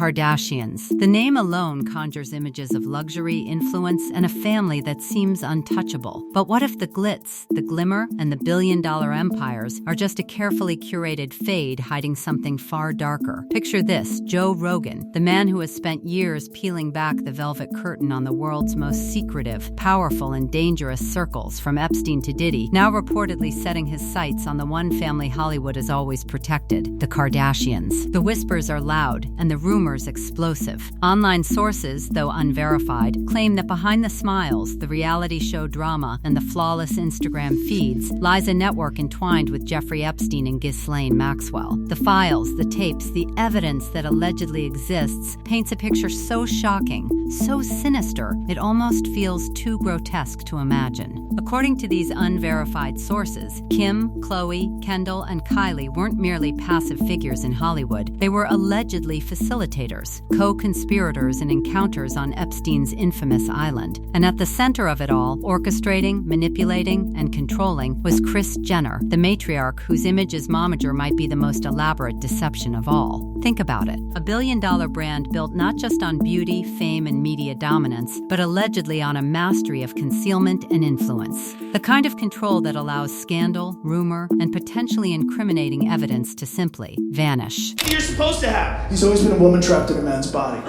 Kardashians. The name alone conjures images of luxury, influence, and a family that seems untouchable. But what if the glitz, the glimmer, and the billion-dollar empires are just a carefully curated fade hiding something far darker? Picture this: Joe Rogan, the man who has spent years peeling back the velvet curtain on the world's most secretive, powerful, and dangerous circles, from Epstein to Diddy, now reportedly setting his sights on the one family Hollywood has always protected, the Kardashians. The whispers are loud, and the rumors explosive. Online sources, though unverified, claim that behind the smiles, the reality show drama, and the flawless Instagram feeds lies a network entwined with Jeffrey Epstein and Ghislaine Maxwell. The files, the tapes, the evidence that allegedly exists paints a picture so shocking, so sinister, it almost feels too grotesque to imagine. According to these unverified sources, Kim, Khloe, Kendall, and Kylie weren't merely passive figures in Hollywood. They were allegedly facilitators, co-conspirators in encounters on Epstein's infamous island. And at the center of it all, orchestrating, manipulating, and controlling, was Kris Jenner, the matriarch whose image as Momager might be the most elaborate deception of all. Think about it. A billion-dollar brand built not just on beauty, fame, and media dominance, but allegedly on a mastery of concealment and influence. The kind of control that allows scandal, rumor, and potentially incriminating evidence to simply vanish. You're supposed to have. He's always been a woman trapped in a man's body.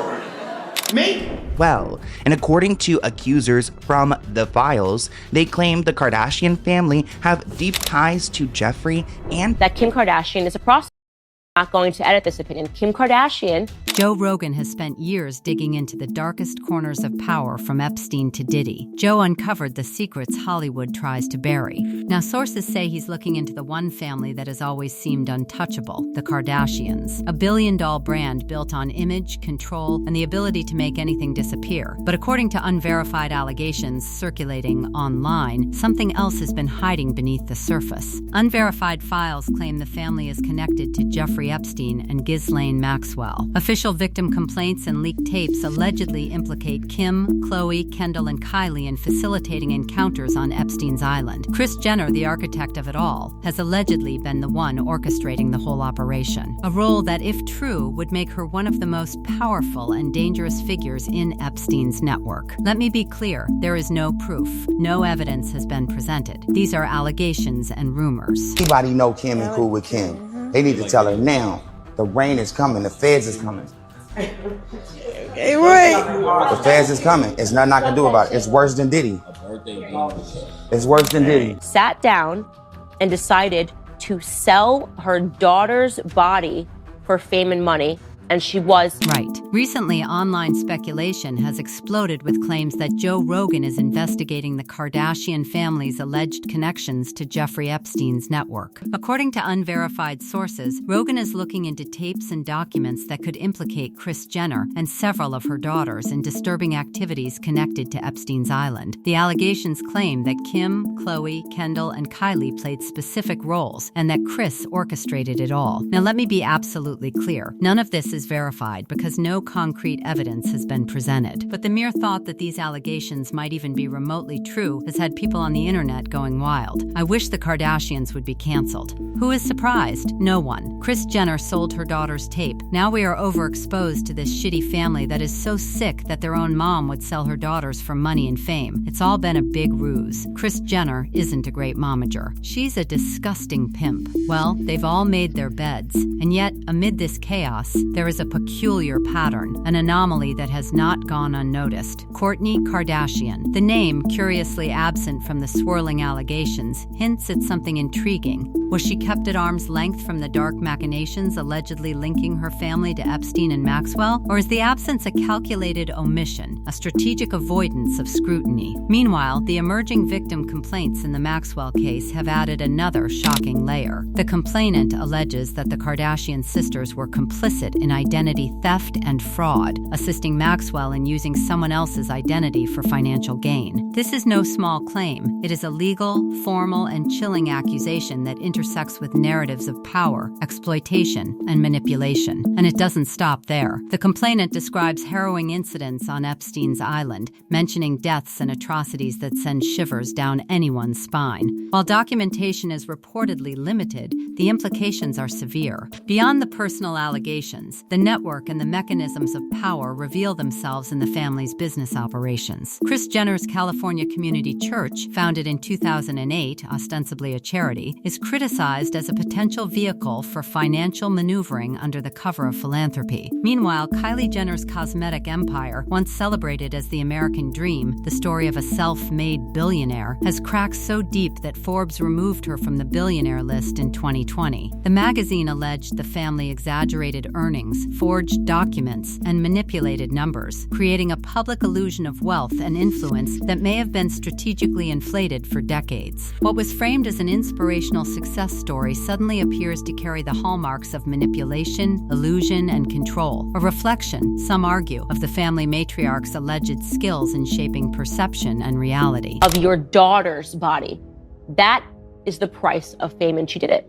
Me? Well, and according to accusers from the files, they claim the Kardashian family have deep ties to Jeffrey and that Kim Kardashian is a prostitute. I'm not going to edit this opinion. Kim Kardashian. Joe Rogan has spent years digging into the darkest corners of power, from Epstein to Diddy. Joe uncovered the secrets Hollywood tries to bury. Now, sources say he's looking into the one family that has always seemed untouchable, the Kardashians, a billion-dollar brand built on image, control, and the ability to make anything disappear. But according to unverified allegations circulating online, something else has been hiding beneath the surface. Unverified files claim the family is connected to Jeffrey Epstein and Ghislaine Maxwell. Official victim complaints and leaked tapes allegedly implicate Kim, Khloe, Kendall, and Kylie in facilitating encounters on Epstein's island. Kris Jenner, the architect of it all, has allegedly been the one orchestrating the whole operation. A role that, if true, would make her one of the most powerful and dangerous figures in Epstein's network. Let me be clear, there is no proof. No evidence has been presented. These are allegations and rumors. Anybody know Kim and cool with Kim? They need to tell her now. The rain is coming. The feds is coming. Hey, right. The feds is coming. It's nothing I can do about it. It's worse than Diddy. It's worse than Diddy. Sat down and decided to sell her daughter's body for fame and money. And she was right. Recently, online speculation has exploded with claims that Joe Rogan is investigating the Kardashian family's alleged connections to Jeffrey Epstein's network. According to unverified sources, Rogan is looking into tapes and documents that could implicate Kris Jenner and several of her daughters in disturbing activities connected to Epstein's island. The allegations claim that Kim, Khloe, Kendall, and Kylie played specific roles, and that Kris orchestrated it all. Now, let me be absolutely clear. None of this is verified because no concrete evidence has been presented. But the mere thought that these allegations might even be remotely true has had people on the internet going wild. I wish the Kardashians would be canceled. Who is surprised? No one. Kris Jenner sold her daughter's tape. Now we are overexposed to this shitty family that is so sick that their own mom would sell her daughters for money and fame. It's all been a big ruse. Kris Jenner isn't a great momager. She's a disgusting pimp. Well, they've all made their beds. And yet, amid this chaos, there is a peculiar pattern, an anomaly that has not gone unnoticed. Courtney Kardashian. The name, curiously absent from the swirling allegations, hints at something intriguing. Was she kept at arm's length from the dark machinations allegedly linking her family to Epstein and Maxwell? Or is the absence a calculated omission, a strategic avoidance of scrutiny? Meanwhile, the emerging victim complaints in the Maxwell case have added another shocking layer. The complainant alleges that the Kardashian sisters were complicit in identity theft and fraud, assisting Maxwell in using someone else's identity for financial gain. This is no small claim. It is a legal, formal, and chilling accusation that intersects with narratives of power, exploitation, and manipulation. And it doesn't stop there. The complainant describes harrowing incidents on Epstein's island, mentioning deaths and atrocities that send shivers down anyone's spine. While documentation is reportedly limited, the implications are severe. Beyond the personal allegations, victims, the network and the mechanisms of power reveal themselves in the family's business operations. Kris Jenner's California Community Church, founded in 2008, ostensibly a charity, is criticized as a potential vehicle for financial maneuvering under the cover of philanthropy. Meanwhile, Kylie Jenner's cosmetic empire, once celebrated as the American dream, the story of a self-made billionaire, has cracked so deep that Forbes removed her from the billionaire list in 2020. The magazine alleged the family exaggerated earnings, forged documents, and manipulated numbers, creating a public illusion of wealth and influence that may have been strategically inflated for decades. What was framed as an inspirational success story suddenly appears to carry the hallmarks of manipulation, illusion, and control, a reflection, some argue, of the family matriarch's alleged skills in shaping perception and reality. Of your daughter's body. That is the price of fame, and she did it.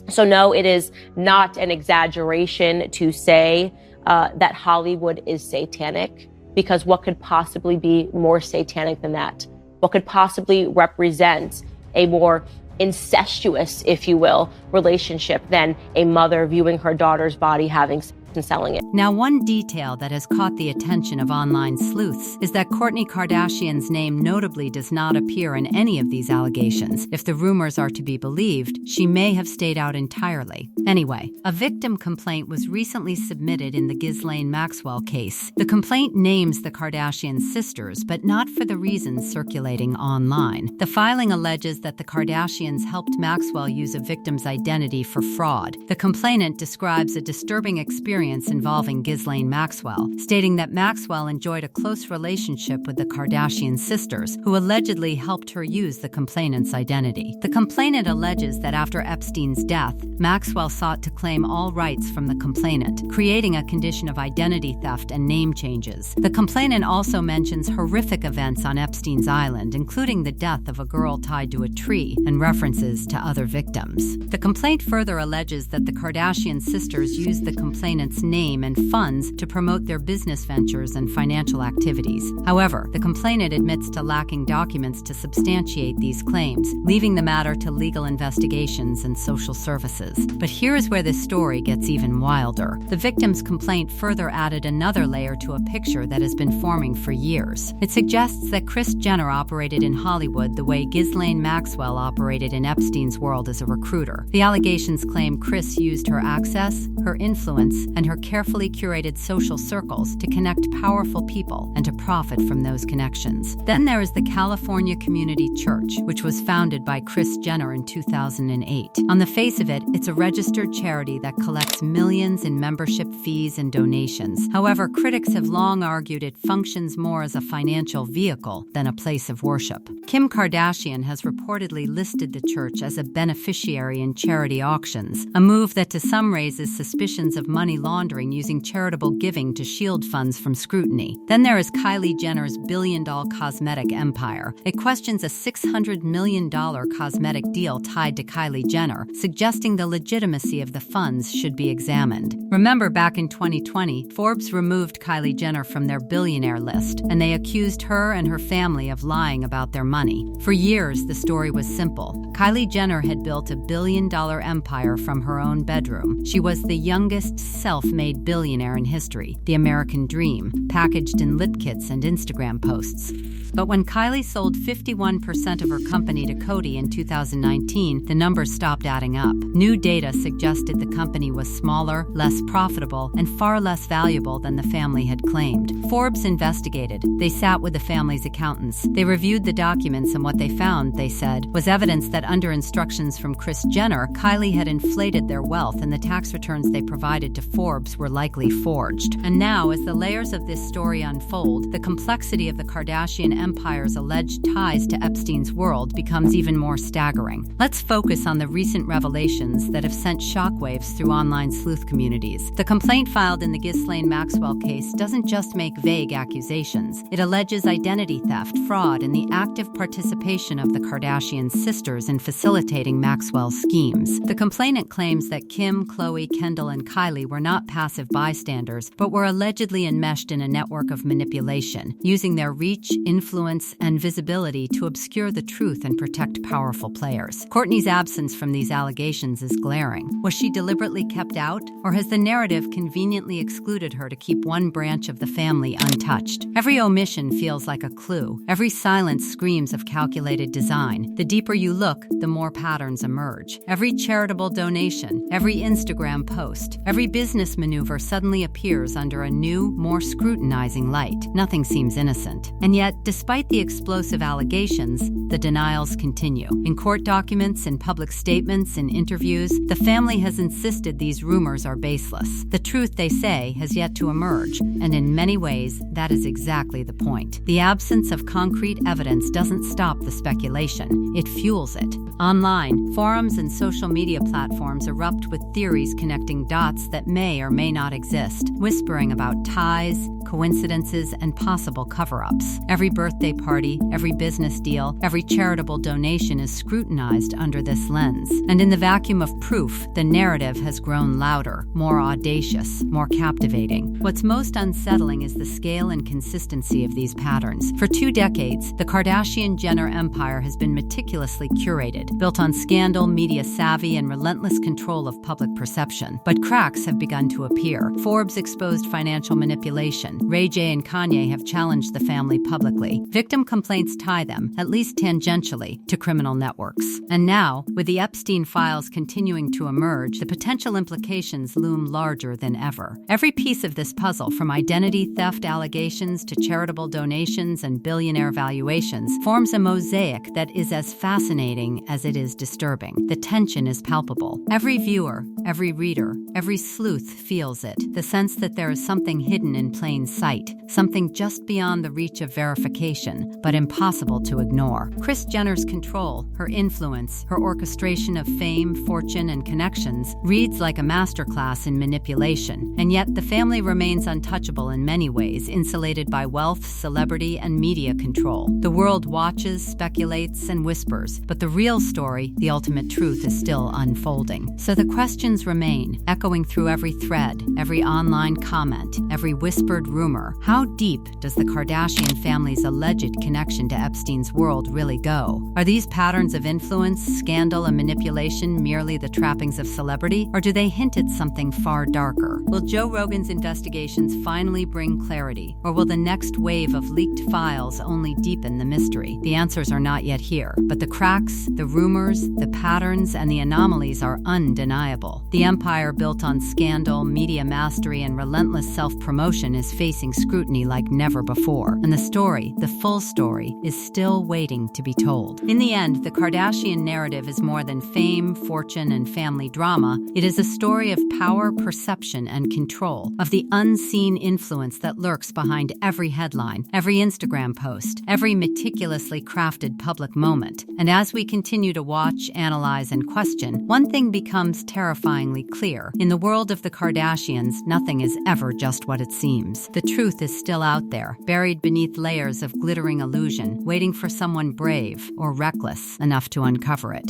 So no, it is not an exaggeration to say that Hollywood is satanic, because what could possibly be more satanic than that? What could possibly represent a more incestuous, if you will, relationship than a mother viewing her daughter's body, having sex and selling it? Now, one detail that has caught the attention of online sleuths is that Courtney Kardashian's name notably does not appear in any of these allegations. If the rumors are to be believed, she may have stayed out entirely. Anyway, a victim complaint was recently submitted in the Ghislaine Maxwell case. The complaint names the Kardashian sisters, but not for the reasons circulating online. The filing alleges that the Kardashians helped Maxwell use a victim's identity for fraud. The complainant describes a disturbing experience involving Ghislaine Maxwell, stating that Maxwell enjoyed a close relationship with the Kardashian sisters, who allegedly helped her use the complainant's identity. The complainant alleges that after Epstein's death, Maxwell sought to claim all rights from the complainant, creating a condition of identity theft and name changes. The complainant also mentions horrific events on Epstein's island, including the death of a girl tied to a tree, and references to other victims. The complaint further alleges that the Kardashian sisters used the complainant's name and funds to promote their business ventures and financial activities. However, the complainant admits to lacking documents to substantiate these claims, leaving the matter to legal investigations and social services. But here is where this story gets even wilder. The victim's complaint further added another layer to a picture that has been forming for years. It suggests that Kris Jenner operated in Hollywood the way Ghislaine Maxwell operated in Epstein's world as a recruiter. The allegations claim Kris used her access, her influence, and her carefully curated social circles to connect powerful people and to profit from those connections. Then there is the California Community Church, which was founded by Kris Jenner in 2008. On the face of it, it's a registered charity that collects millions in membership fees and donations. However, critics have long argued it functions more as a financial vehicle than a place of worship. Kim Kardashian has reportedly listed the church as a beneficiary in charity auctions, a move that to some raises suspicions of money laundering using charitable giving to shield funds from scrutiny. Then there is Kylie Jenner's billion-dollar cosmetic empire. It questions a $600 million cosmetic deal tied to Kylie Jenner, suggesting the legitimacy of the funds should be examined. Remember, back in 2020, Forbes removed Kylie Jenner from their billionaire list, and they accused her and her family of lying about their money. For years, the story was simple. Kylie Jenner had built a billion-dollar empire from her own bedroom. She was the youngest self-made billionaire in history, the American dream, packaged in lip kits and Instagram posts. But when Kylie sold 51% of her company to Coty in 2019, the numbers stopped adding up. New data suggested the company was smaller, less profitable, and far less valuable than the family had claimed. Forbes investigated. They sat with the family's accountants. They reviewed the documents, and what they found, they said, was evidence that under instructions from Kris Jenner, Kylie had inflated their wealth, and the tax returns they provided to Forbes were likely forged. And now, as the layers of this story unfold, the complexity of the Kardashian empire's alleged ties to Epstein's world becomes even more staggering. Let's focus on the recent revelations that have sent shockwaves through online sleuth communities. The complaint filed in the Ghislaine Maxwell case doesn't just make vague accusations. It alleges identity theft, fraud, and the active participation of the Kardashian sisters in facilitating Maxwell's schemes. The complainant claims that Kim, Khloe, Kendall, and Kylie were not passive bystanders, but were allegedly enmeshed in a network of manipulation, using their reach, influence, influence, and visibility to obscure the truth and protect powerful players. Courtney's absence from these allegations is glaring. Was she deliberately kept out, or has the narrative conveniently excluded her to keep one branch of the family untouched? Every omission feels like a clue. Every silence screams of calculated design. The deeper you look, the more patterns emerge. Every charitable donation, every Instagram post, every business maneuver suddenly appears under a new, more scrutinizing light. Nothing seems innocent. And yet, despite the explosive allegations, the denials continue. In court documents, in public statements, in interviews, the family has insisted these rumors are baseless. The truth, they say, has yet to emerge, and in many ways, that is exactly the point. The absence of concrete evidence doesn't stop the speculation, it fuels it. Online, forums and social media platforms erupt with theories connecting dots that may or may not exist, whispering about ties, coincidences, and possible cover-ups. Every birthday party, every business deal, every charitable donation is scrutinized under this lens. And in the vacuum of proof, the narrative has grown louder, more audacious, more captivating. What's most unsettling is the scale and consistency of these patterns. For 2 decades, the Kardashian-Jenner empire has been meticulously curated, built on scandal, media savvy, and relentless control of public perception. But cracks have begun to appear. Forbes exposed financial manipulation. Ray J and Kanye have challenged the family publicly. Victim complaints tie them, at least tangentially, to criminal networks. And now, with the Epstein files continuing to emerge, the potential implications loom larger than ever. Every piece of this puzzle, from identity theft allegations to charitable donations and billionaire valuations, forms a mosaic that is as fascinating as it is disturbing. The tension is palpable. Every viewer, every reader, every sleuth feels it, the sense that there is something hidden in plain sight, something just beyond the reach of verification, but impossible to ignore. Kris Jenner's control, her influence, her orchestration of fame, fortune, and connections reads like a masterclass in manipulation, and yet the family remains untouchable in many ways, insulated by wealth, celebrity, and media control. The world watches, speculates, and whispers, but the real story, the ultimate truth, is still unfolding. So the questions remain, echoing through every thread, every online comment, every whispered rumor. How deep does the Kardashian family's alleged connection to Epstein's world really go? Are these patterns of influence, scandal, and manipulation merely the trappings of celebrity, or do they hint at something far darker? Will Joe Rogan's investigations finally bring clarity, or will the next wave of leaked files only deepen the mystery? The answers are not yet here, but the cracks, the rumors, the patterns, and the anomalies are undeniable. The empire built on scandal, media mastery, and relentless self-promotion is facing scrutiny like never before, and the story, the full story, is still waiting to be told. In the end, the Kardashian narrative is more than fame, fortune, and family drama. It is a story of power, perception, and control, of the unseen influence that lurks behind every headline, every Instagram post, every meticulously crafted public moment. And as we continue to watch, analyze, and question, one thing becomes terrifyingly clear. In the world of the Kardashians, nothing is ever just what it seems. The truth is still out there, buried beneath layers of glittering illusion, waiting for someone brave or reckless enough to uncover it.